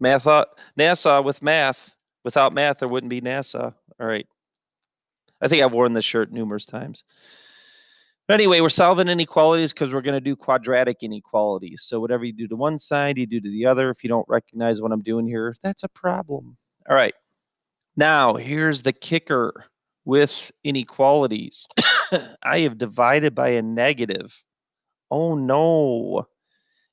NASA with math. Without math, there wouldn't be NASA. All right. I think I've worn this shirt numerous times. But anyway, we're solving inequalities because we're going to do quadratic inequalities. So whatever you do to one side, you do to the other. If you don't recognize what I'm doing here, that's a problem. All right. Now, here's the kicker with inequalities. I have divided by a negative. Oh no.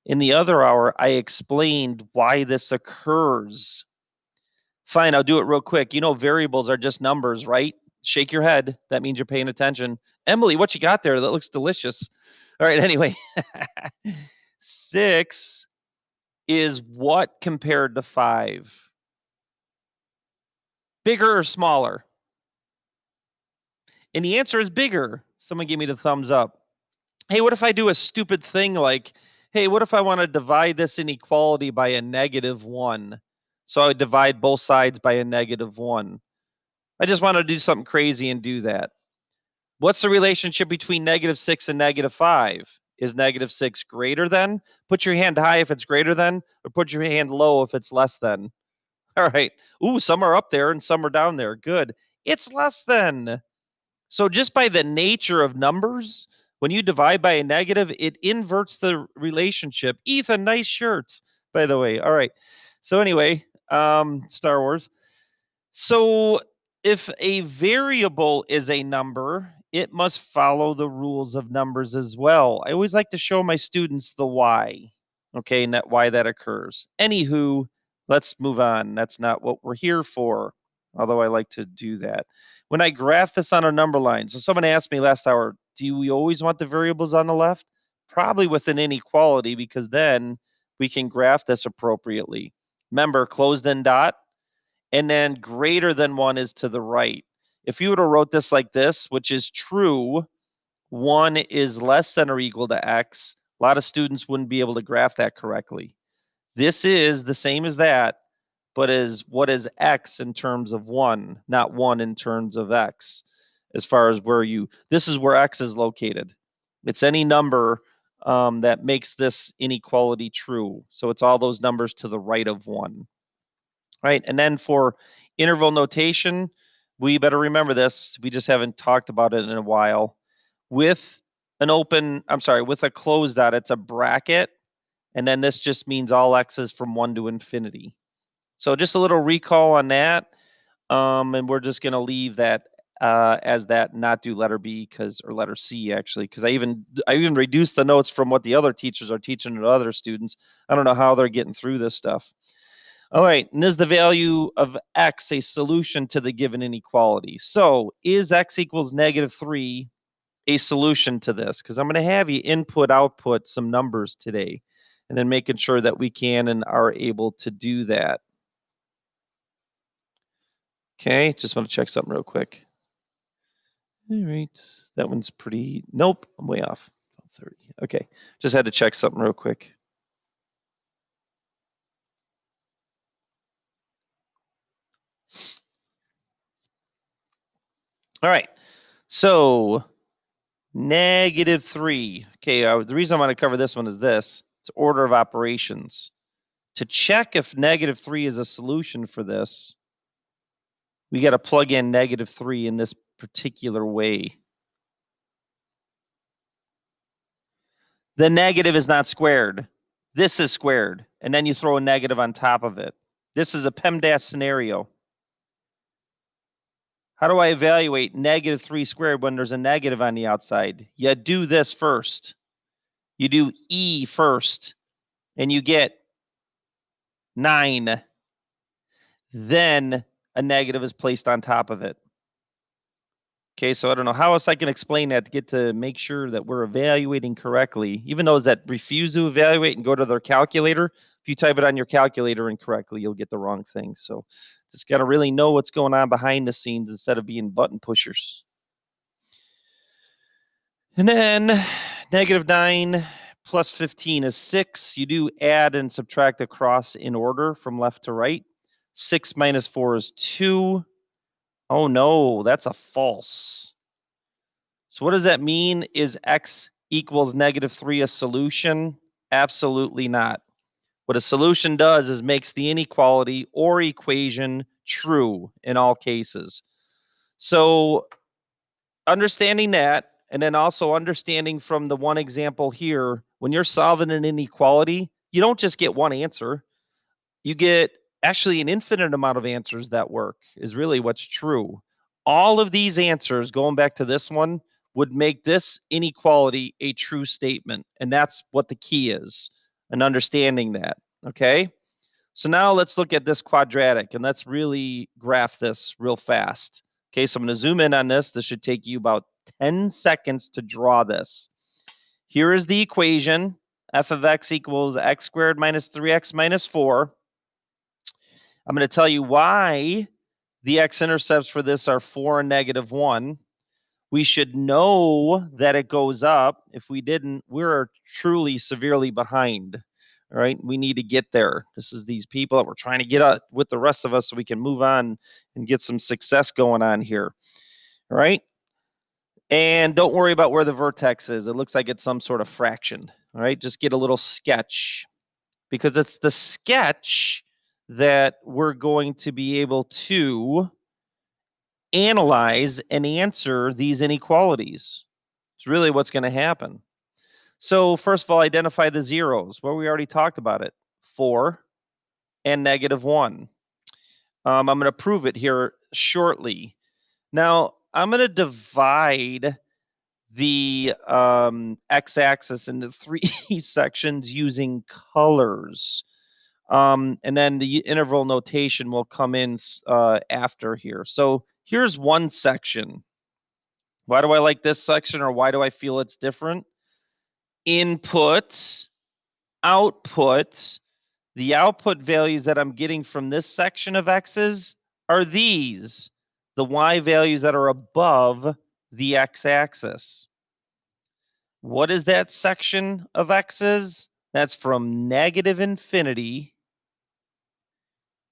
In the other hour, I explained why this occurs. Fine, I'll do it real quick. You know, variables are just numbers, right? Shake your head. That means you're paying attention. Emily, what you got there? That looks delicious. All right, anyway. 6 is what compared to 5? Bigger or smaller? And the answer is bigger. Someone give me the thumbs up. Hey, what if I do a stupid thing like, hey, what if I want to divide this inequality by a -1? So I would divide both sides by a -1. I just want to do something crazy and do that. What's the relationship between -6 and -5? Is -6 greater than? Put your hand high if it's greater than, or put your hand low if it's less than. All right. Ooh, some are up there and some are down there. Good. It's less than. So just by the nature of numbers, when you divide by a negative, it inverts the relationship. Ethan, nice shirt, by the way. All right. So anyway, Star Wars. So if a variable is a number, it must follow the rules of numbers as well. I always like to show my students the why, okay, and that why that occurs. Anywho, let's move on. That's not what we're here for, although I like to do that. When I graph this on a number line, so someone asked me last hour, do we always want the variables on the left? Probably with an inequality, because then we can graph this appropriately. Remember, closed end dot, and then greater than 1 is to the right. If you would have wrote this like this, which is true, 1 is less than or equal to x, a lot of students wouldn't be able to graph that correctly. This is the same as that, but is what is x in terms of 1, not 1 in terms of x. As far as this is where x is located. It's any number that makes this inequality true. So it's all those numbers to the right of 1. Right. And then for interval notation, we better remember this. We just haven't talked about it in a while. With with a closed dot, it's a bracket. And then this just means all x's from 1 to infinity. So just a little recall on that. And we're just going to leave that as that, not do letter B or letter C actually, because I even reduced the notes from what the other teachers are teaching to other students. I don't know how they're getting through this stuff. All right, and is the value of x a solution to the given inequality? So is x equals -3 a solution to this? Because I'm going to have you input, output some numbers today, and then making sure that we can and are able to do that. Okay, just want to check something real quick. All right, that one's pretty, nope, I'm way off. 30. Okay, just had to check something real quick. All right, so -3. Okay, the reason I want to cover this one is this. It's order of operations. To check if -3 is a solution for this, we got to plug in -3 in this particular way. The negative is not squared. This is squared. And then you throw a negative on top of it. This is a PEMDAS scenario. How do I evaluate -3 squared when there's a negative on the outside? You do this first. You do E first, and you get 9. Then a negative is placed on top of it. Okay, so I don't know how else I can explain that to get to make sure that we're evaluating correctly. Even those that refuse to evaluate and go to their calculator, if you type it on your calculator incorrectly, you'll get the wrong thing. So just got to really know what's going on behind the scenes instead of being button pushers. And then -9 plus 15 is 6. You do add and subtract across in order from left to right. 6 minus 4 is 2. Oh no, that's a false. So what does that mean? Is x equals -3 a solution? Absolutely not. What a solution does is makes the inequality or equation true in all cases. So understanding that, and then also understanding from the one example here, when you're solving an inequality, you don't just get one answer. You get actually an infinite amount of answers that work, is really what's true. All of these answers, going back to this one, would make this inequality a true statement. And that's what the key is, and understanding that. Okay. So now let's look at this quadratic, and let's really graph this real fast. Okay, so I'm going to zoom in on this. This should take you about 10 seconds to draw this. Here is the equation. F of x equals x squared minus 3x minus 4. I'm going to tell you why the x-intercepts for this are 4 and negative 1. We should know that it goes up. If we didn't, we're truly severely behind. All right, we need to get there. This is these people that we're trying to get out with the rest of us so we can move on and get some success going on here. All right, and don't worry about where the vertex is. It looks like it's some sort of fraction. All right, just get a little sketch, because it's the sketch that we're going to be able to analyze and answer these inequalities. It's really what's going to happen. So first of all, identify the zeros. Well, we already talked about it. 4 and negative 1. I'm going to prove it here shortly. Now, I'm going to divide the x-axis into 3 sections using colors. And then the interval notation will come in after here. So here's one section. Why do I like this section, or why do I feel it's different? Inputs, outputs. The output values that I'm getting from this section of x's are these, the y values that are above the x-axis. What is that section of x's? That's from negative infinity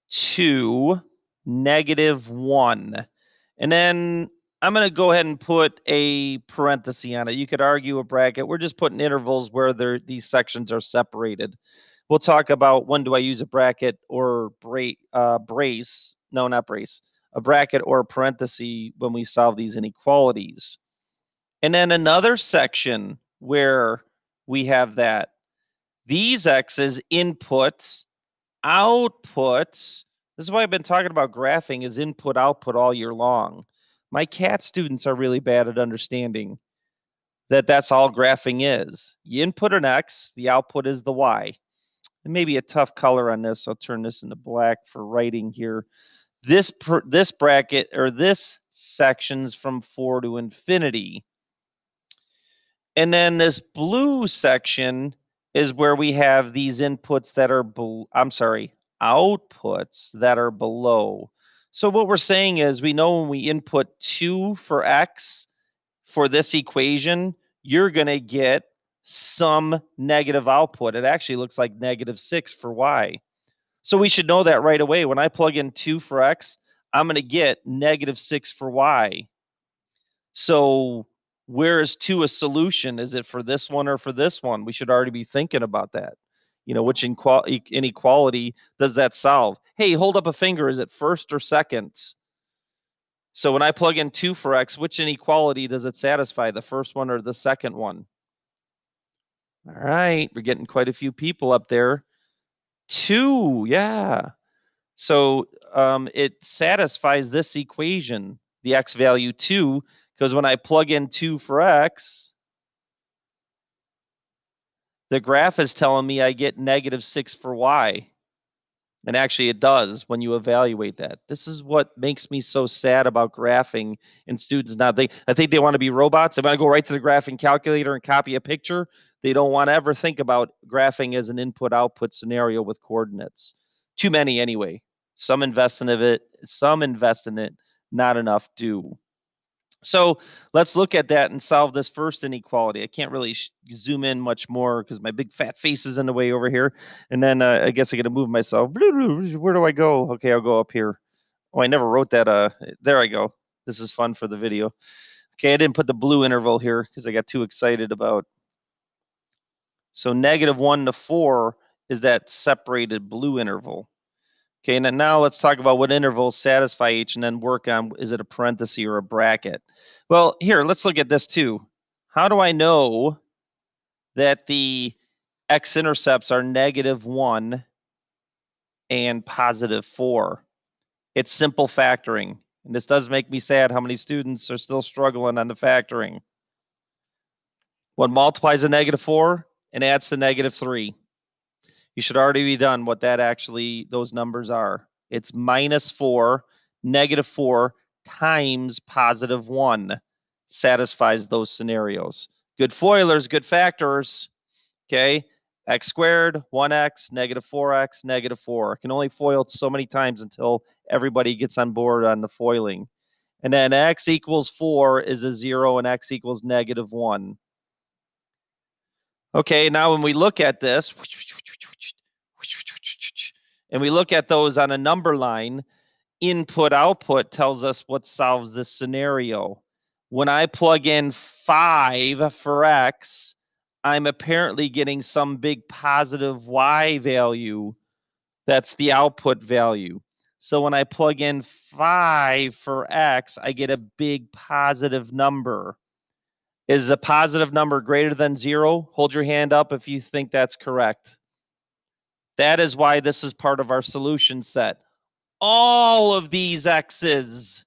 to negative 1. And then I'm going to go ahead and put a parenthesis on it. You could argue a bracket. We're just putting intervals where these sections are separated. We'll talk about when do I use a bracket or brace. No, not brace. A bracket or a parenthesis when we solve these inequalities. And then another section where we have that. These x's inputs, outputs. This is why I've been talking about graphing is input output all year long. My CAT students are really bad at understanding that that's all graphing is. You input an X, the output is the Y. And maybe a tough color on this. I'll turn this into black for writing here. This bracket, or this section's from 4 to infinity. And then this blue section is where we have these inputs that are, outputs that are below. So what we're saying is we know when we input 2 for x for this equation, you're going to get some negative output. It actually looks like negative 6 for y. So we should know that right away. When I plug in 2 for x, I'm going to get negative 6 for y. So where is 2 a solution? Is it for this one or for this one? We should already be thinking about that. You know, which inequality does that solve? Hey, hold up a finger. Is it first or second? So when I plug in 2 for x, which inequality does it satisfy? The first one or the second one? All right, we're getting quite a few people up there. 2, yeah. So it satisfies this equation, the x value 2, because when I plug in 2 for x, the graph is telling me I get negative 6 for y. And actually it does when you evaluate that. This is what makes me so sad about graphing and students not I think they want to be robots. They want to go right to the graphing calculator and copy a picture. They don't want to ever think about graphing as an input-output scenario with coordinates. Too many anyway. Some invest in it, not enough do. So let's look at that and solve this first inequality. I can't really zoom in much more because my big fat face is in the way over here. And then I guess I got to move myself. Where do I go? Okay, I'll go up here. Oh, I never wrote that. There I go. This is fun for the video. Okay, I didn't put the blue interval here because I got too excited about. So negative 1 to 4 is that separated blue interval. Okay, and now let's talk about what intervals satisfy each and then work on, is it a parenthesis or a bracket? Well, here, let's look at this too. How do I know that the x-intercepts are -1 and +4? It's simple factoring. And this does make me sad how many students are still struggling on the factoring. What multiplies a -4 and adds to -3? You should already be done what that actually, those numbers are. It's -4, -4 times +1 satisfies those scenarios. Good FOILers, good factors. Okay, x squared, 1x, -4x, -4. Can only FOIL so many times until everybody gets on board on the foiling. And then x equals 4 is a 0 and x equals -1. Okay, now when we look at this, and we look at those on a number line, input output tells us what solves this scenario. When I plug in 5 for x, I'm apparently getting some big positive y value. That's the output value. So when I plug in 5 for x, I get a big positive number. Is a positive number greater than 0? Hold your hand up if you think that's correct. That is why this is part of our solution set. All of these x's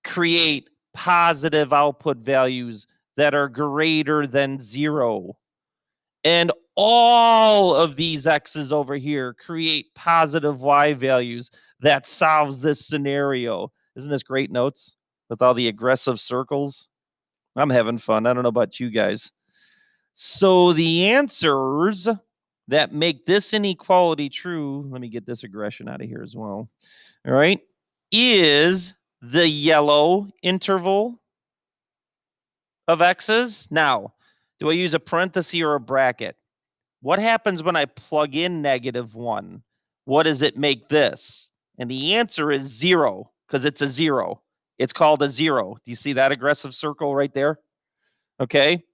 create positive output values that are greater than 0. And all of these x's over here create positive y values that solves this scenario. Isn't this great notes with all the aggressive circles? I'm having fun. I don't know about you guys. So the answers that make this inequality true, let me get this aggression out of here as well. All right, is the yellow interval of x's. Now, do I use a parenthesis or a bracket? What happens when I plug in -1? What does it make this? And the answer is 0, because it's a 0. It's called a 0. Do you see that aggressive circle right there? Okay.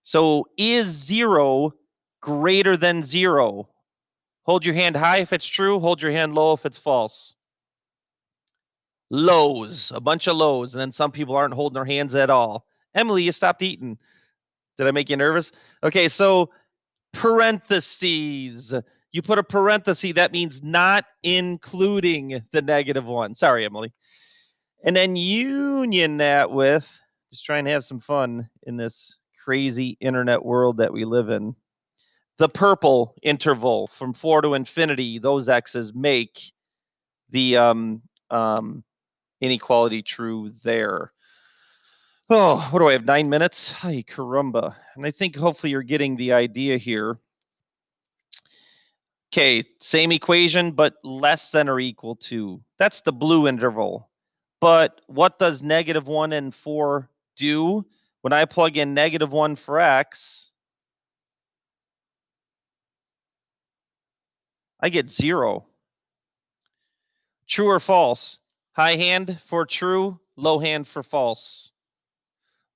So is 0 greater than 0? Hold your hand high if it's true. Hold your hand low if it's false. Lows, a bunch of lows. And then some people aren't holding their hands at all. Emily, you stopped eating. Did I make you nervous? Okay, so parentheses. You put a parenthesis, that means not including the -1. Sorry, Emily. And then union that with, just trying to have some fun in this crazy internet world that we live in. The purple interval from 4 to infinity, those x's make the inequality true there. Oh, what do I have, 9 minutes? Ay, caramba. And I think hopefully you're getting the idea here. Okay, same equation, but less than or equal to. That's the blue interval. But what does -1 and 4 do? When I plug in -1 for x, I get 0. True or false? High hand for true, low hand for false.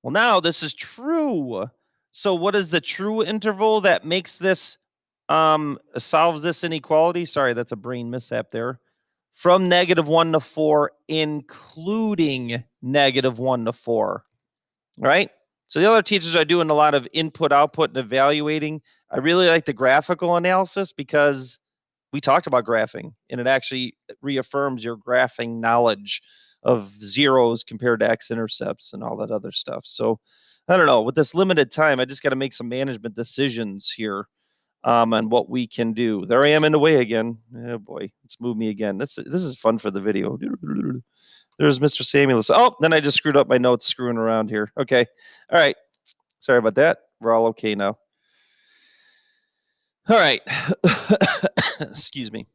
Well, now this is true. So what is the true interval that makes this solves this inequality? Sorry, that's a brain mishap there. From -1 to 4, including -1 to 4. Right? So the other teachers are doing a lot of input, output, and evaluating. I really like the graphical analysis because we talked about graphing, and it actually reaffirms your graphing knowledge of zeros compared to x-intercepts and all that other stuff. So I don't know. With this limited time, I just got to make some management decisions here on what we can do. There I am in the way again. Oh boy, it's moved me again. This is fun for the video. There's Mr. Samuels. Oh, then I just screwed up my notes screwing around here. Okay. All right. Sorry about that. We're all okay now. All right. Excuse me.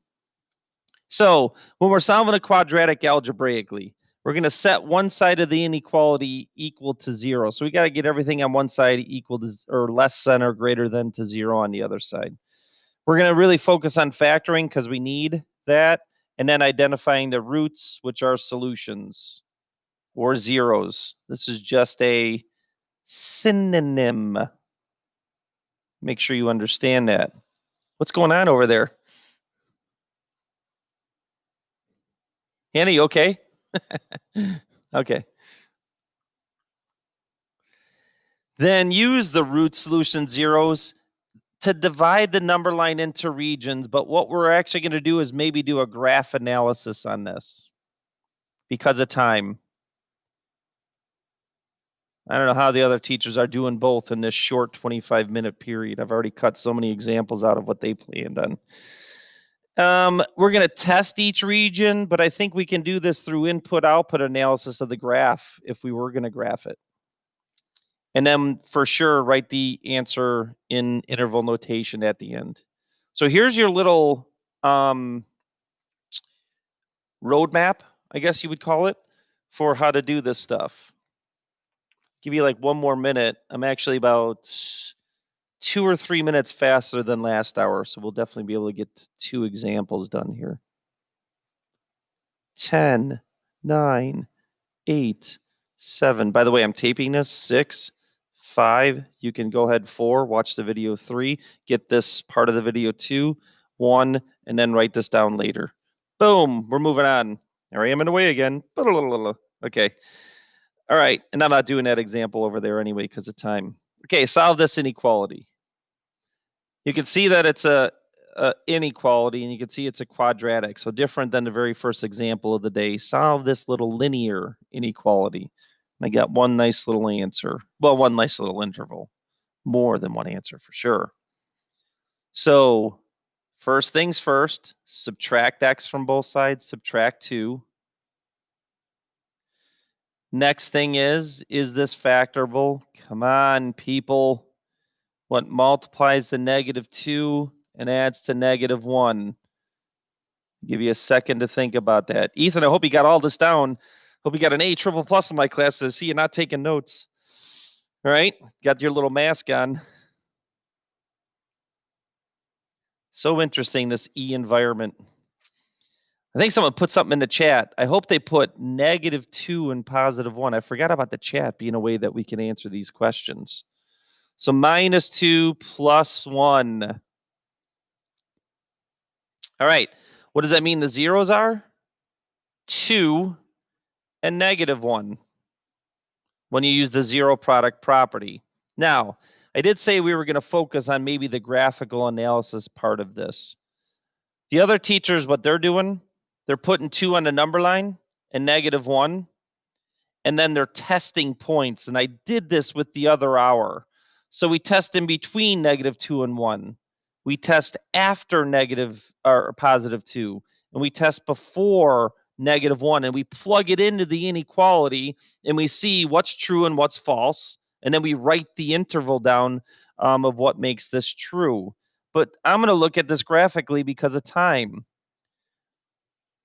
So when we're solving a quadratic algebraically, we're going to set one side of the inequality equal to 0. So we got to get everything on one side equal to or less than or greater than to 0 on the other side. We're going to really focus on factoring because we need that, and then identifying the roots, which are solutions or zeros. This is just a synonym. Make sure you understand that. What's going on over there? Hannah, you okay? Okay. Then use the root solution zeros to divide the number line into regions, but what we're actually going to do is maybe do a graph analysis on this because of time. I don't know how the other teachers are doing both in this short 25-minute period. I've already cut so many examples out of what they planned on. We're going to test each region, but I think we can do this through input-output analysis of the graph if we were going to graph it. And then for sure, write the answer in interval notation at the end. So here's your little roadmap, I guess you would call it, for how to do this stuff. Give you like one more minute. I'm actually about 2 or 3 minutes faster than last hour, so we'll definitely be able to get 2 examples done here. 10, 9, 8, 7. By the way, I'm taping this. 6, 5. You can go ahead. 4. Watch the video. 3. Get this part of the video. 2, 1, and then write this down later. Boom. We're moving on. There I am in the way again. Okay. All right. And I'm not doing that example over there anyway because of time. Okay. Solve this inequality. You can see that it's a inequality, and you can see it's a quadratic. So different than the very first example of the day. Solve this little linear inequality. And I got one nice little answer. Well, one nice little interval. More than one answer for sure. So first things first, subtract x from both sides, subtract 2. Next thing is this factorable? Come on, people. What multiplies the -2 and adds to -1? Give you a second to think about that. Ethan, I hope you got all this down. Hope you got an A triple plus in my class to see you not taking notes. All right, got your little mask on. So interesting, this E environment. I think someone put something in the chat. I hope they put -2 and +1. I forgot about the chat being a way that we can answer these questions. So -2 + 1. All right, what does that mean the zeros are? 2 and -1 when you use the zero product property. Now, I did say we were going to focus on maybe the graphical analysis part of this. The other teachers, what they're doing, they're putting 2 on the number line and -1, and then they're testing points. And I did this with the other hour. So we test in between -2 and 1. We test after negative or +2, and we test before -1, and we plug it into the inequality, and we see what's true and what's false, and then we write the interval down of what makes this true. But I'm going to look at this graphically because of time.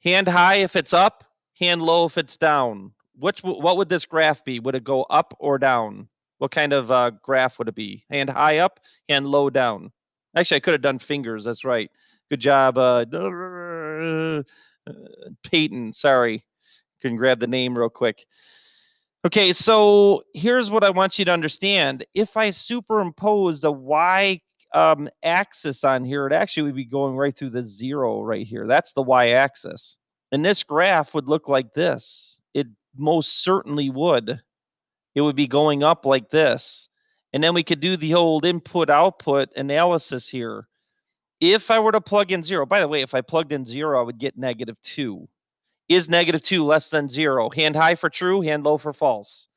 Hand high if it's up, hand low if it's down. What would this graph be? Would it go up or down? What kind of graph would it be? Hand high up, hand low down. Actually, I could have done fingers. That's right. Good job, Peyton. Sorry, couldn't grab the name real quick. Okay, so here's what I want you to understand. If I superimpose the y axis on here, it actually would be going right through the 0 right here. That's the y-axis. And this graph would look like this. It most certainly would. It would be going up like this. And then we could do the old input-output analysis here. If I were to plug in 0, by the way, if I plugged in 0, I would get -2. Is -2 less than 0? Hand high for true, hand low for false.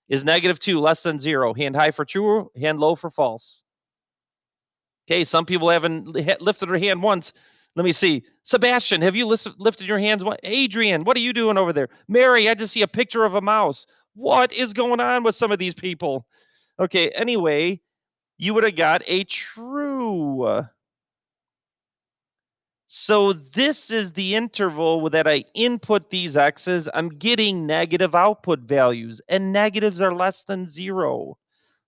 Is -2 less than 0? Hand high for true, hand low for false. Okay, some people haven't lifted their hand once. Let me see. Sebastian, have you lifted your hands? Adrian, what are you doing over there? Mary, I just see a picture of a mouse. What is going on with some of these people? Okay, anyway, you would have got a true. So this is the interval that I input these x's. I'm getting negative output values, and negatives are less than 0.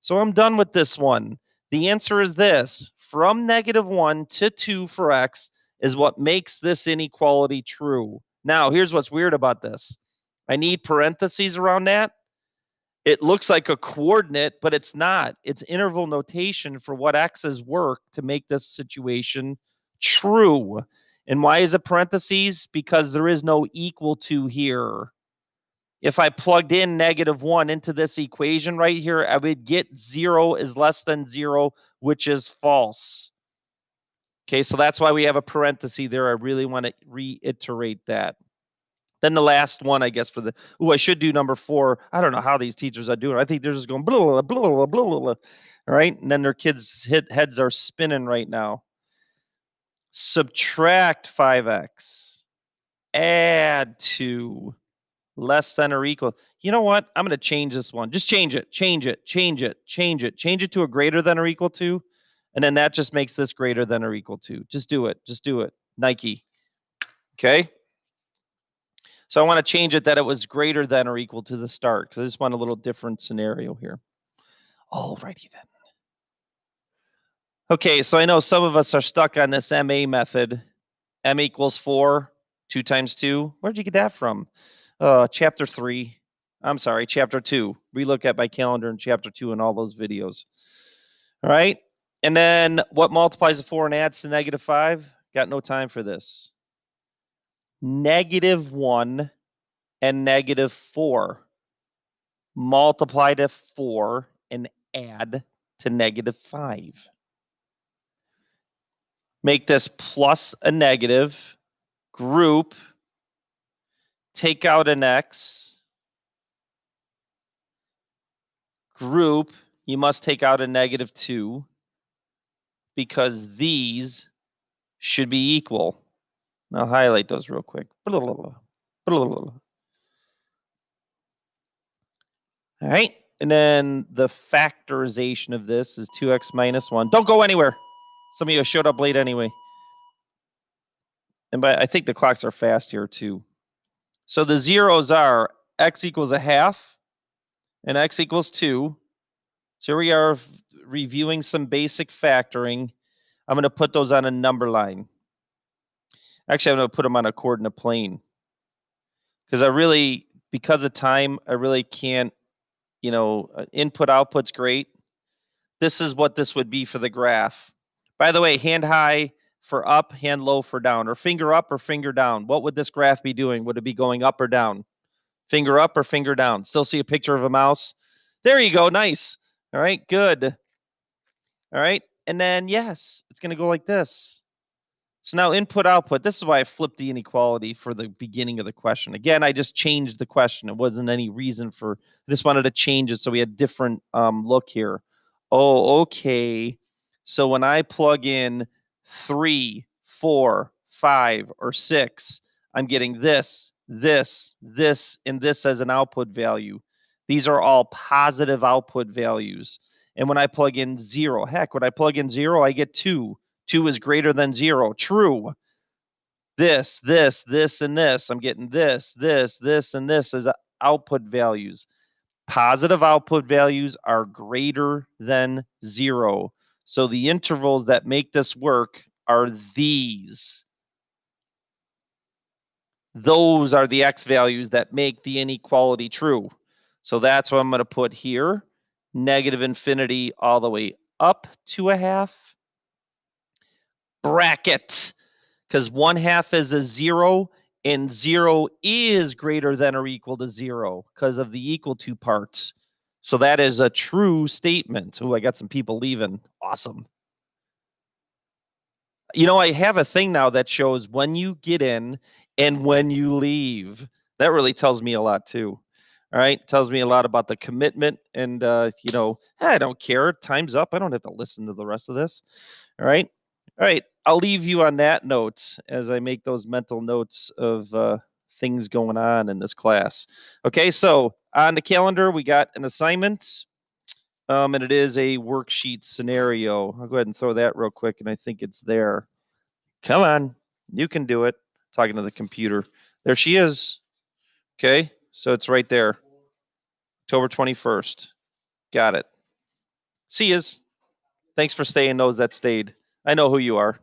So I'm done with this one. The answer is this. From -1 to 2 for x is what makes this inequality true. Now, here's what's weird about this. I need parentheses around that. It looks like a coordinate, but it's not. It's interval notation for what x's work to make this situation True. And why is it parentheses? Because there is no equal to here. If I plugged in -1 into this equation right here, I would get 0 is less than 0, which is false. Okay, so that's why we have a parenthesis there. I really want to reiterate that. Then the last one, I guess, for the, I should do number 4. I don't know how these teachers are doing. I think they're just going blah, blah, blah, blah, blah, blah. All right, and then their kids' heads are spinning right now. Subtract 5x. Add 2. Less than or equal. You know what? I'm going to change this one. Just change it, change it, change it, change it. Change it to a greater than or equal to. And then that just makes this greater than or equal to. Just do it. Just do it. Nike. Okay. So I want to change it that it was greater than or equal to the start because I just want a little different scenario here. Alrighty then. Okay, so I know some of us are stuck on this MA method. M equals 4, 2 times 2. Where'd you get that from? Chapter 3. I'm sorry, chapter 2. Relook at my calendar in chapter 2 and all those videos. All right. And then what multiplies to 4 and adds to -5? Got no time for this. -1 and -4. Multiply to 4 and add to -5. Make this plus a negative. Group. Take out an x. Group. You must take out a -2 because these should be equal. I'll highlight those real quick. All right. And then the factorization of this is 2x minus 1. Don't go anywhere. Some of you showed up late anyway. And I think the clocks are fast here too. So the zeros are x equals a half and x equals 2. So here we are reviewing some basic factoring. I'm going to put those on a number line. Actually, I'm going to put them on a coordinate plane. Because because of time, I really can't, input output's great. This is what this would be for the graph. By the way, hand high for up, hand low for down, or finger up or finger down. What would this graph be doing? Would it be going up or down? Finger up or finger down? Still see a picture of a mouse? There you go. Nice. All right, good. All right. And then, yes, it's going to go like this. So now input output, this is why I flipped the inequality for the beginning of the question. Again, I just changed the question. It wasn't any reason for, I just wanted to change it so we had different look here. Oh, okay. So when I plug in 3, 4, 5, or 6, I'm getting this, this, this, and this as an output value. These are all positive output values. And when I plug in 0, heck, when I plug in 0, I get 2. 2 is greater than 0. True. This, and this. I'm getting this, and this as output values. Positive output values are greater than 0. So the intervals that make this work are these. Those are the x values that make the inequality true. So that's what I'm going to put here. -infinity all the way up to a half. Bracket. Because 1/2 is a 0 and 0 is greater than or equal to 0 because of the equal to parts. So that is a true statement. Oh, I got some people leaving. Awesome. I have a thing now that shows when you get in and when you leave. That really tells me a lot too. All right. Tells me a lot about the commitment and, I don't care. Time's up. I don't have to listen to the rest of this. All right. All right. I'll leave you on that note as I make those mental notes of things going on in this class. Okay. So on the calendar, we got an assignment. And it is a worksheet scenario. I'll go ahead and throw that real quick, and I think it's there. Come on, you can do it. Talking to the computer. There she is. Okay, so it's right there. October 21st. Got it. See yous. Thanks for staying, those that stayed. I know who you are.